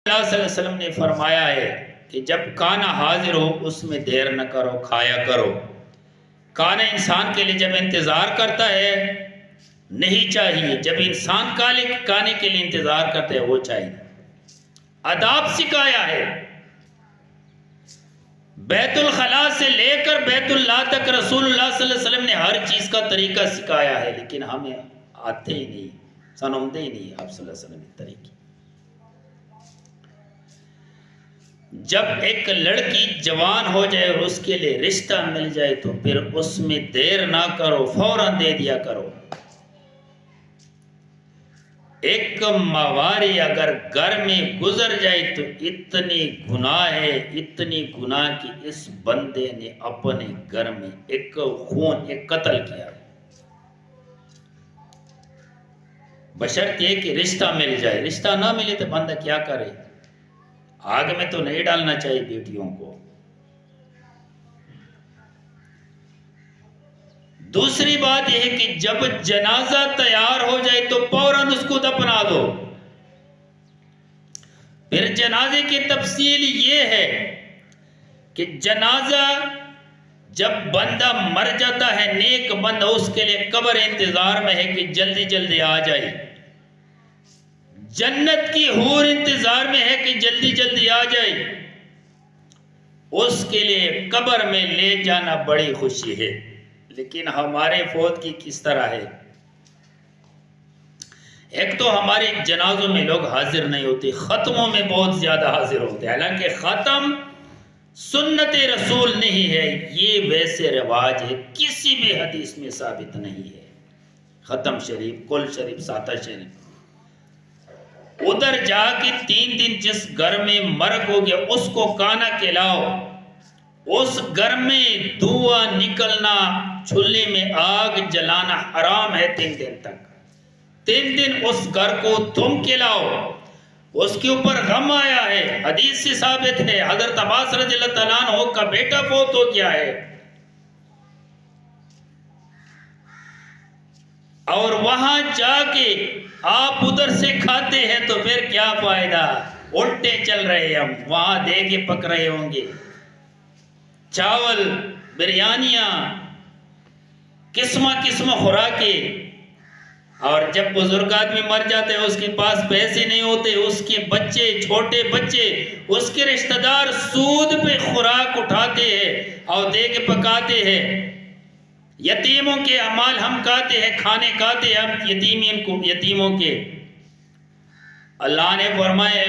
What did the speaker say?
اللہ صلی اللہ علیہ وسلم نے فرمایا ہے کہ جب کھانا حاضر ہو اس میں دیر نہ کرو، کھایا کرو۔ کھانا انسان کے لیے جب انتظار کرتا ہے نہیں چاہیے، جب انسان کھانے کے لیے انتظار کرتا ہے وہ چاہیے۔ آداب سکھایا ہے، بیت الخلاء سے لے کر بیت اللہ تک رسول اللہ صلی اللہ علیہ وسلم نے ہر چیز کا طریقہ سکھایا ہے، لیکن ہمیں آتے ہی نہیں، سنمتے ہی نہیں آپ صلی اللہ علیہ وسلم کے طریقے۔ جب ایک لڑکی جوان ہو جائے اور اس کے لیے رشتہ مل جائے تو پھر اس میں دیر نہ کرو، فوراً دے دیا کرو۔ ایک ماہواری اگر گھر میں گزر جائے تو اتنی گناہ ہے، اتنی گناہ کہ اس بندے نے اپنے گھر میں ایک خون، ایک قتل کیا، بشرط یہ کہ رشتہ مل جائے۔ رشتہ نہ ملے تو بندہ کیا کرے؟ آگ میں تو نہیں ڈالنا چاہیے بیٹیوں کو۔ دوسری بات یہ ہے کہ جب جنازہ تیار ہو جائے تو فوراً اس کو دفنا دو۔ پھر جنازے کی تفصیل یہ ہے کہ جنازہ جب بندہ مر جاتا ہے، نیک بندہ، اس کے لیے قبر انتظار میں ہے کہ جلدی جلدی آ جائے۔ جنت کی حور انتظار میں ہے کہ جلدی جلدی آ جائے۔ اس کے لیے قبر میں لے جانا بڑی خوشی ہے، لیکن ہمارے فوت کی کس طرح ہے؟ ایک تو ہمارے جنازوں میں لوگ حاضر نہیں ہوتے، ختموں میں بہت زیادہ حاضر ہوتے ہیں، حالانکہ ختم سنت رسول نہیں ہے، یہ ویسے رواج ہے، کسی بھی حدیث میں ثابت نہیں ہے۔ ختم شریف، کل شریف، ساتہ شریف، ادھر جا کے 3 دن جس گھر میں مرگ ہو گیا اس کو کھانا کھلاؤ، اس گھر میں دھواں نکلنا، چولہے میں آگ جلانا حرام ہے 3 دن تک۔ 3 دن اس گھر کو تم کھلاؤ، اس کے اوپر غم آیا ہے، حدیث سے ثابت ہے، حضرت عباس رضی اللہ تعالیٰ عنہ کا بیٹا فوت ہو گیا ہے، اور وہاں جا کے آپ ادھر سے کھاتے ہیں تو پھر کیا فائدہ؟ الٹے چل رہے ہم، وہاں دیگے پک رہے ہوں گے، چاول، بریانیاں، قسمہ قسمہ خوراکیں۔ اور جب بزرگ آدمی مر جاتے ہیں، اس کے پاس پیسے نہیں ہوتے، اس کے بچے، چھوٹے بچے، اس کے رشتہ دار سود پہ خوراک اٹھاتے ہیں اور دیگ پکاتے ہیں۔ یتیموں کے اعمال ہم کھاتے ہیں، کھانے کھاتے ہیں ہم یتیموں کے۔ اللہ نے فرمایا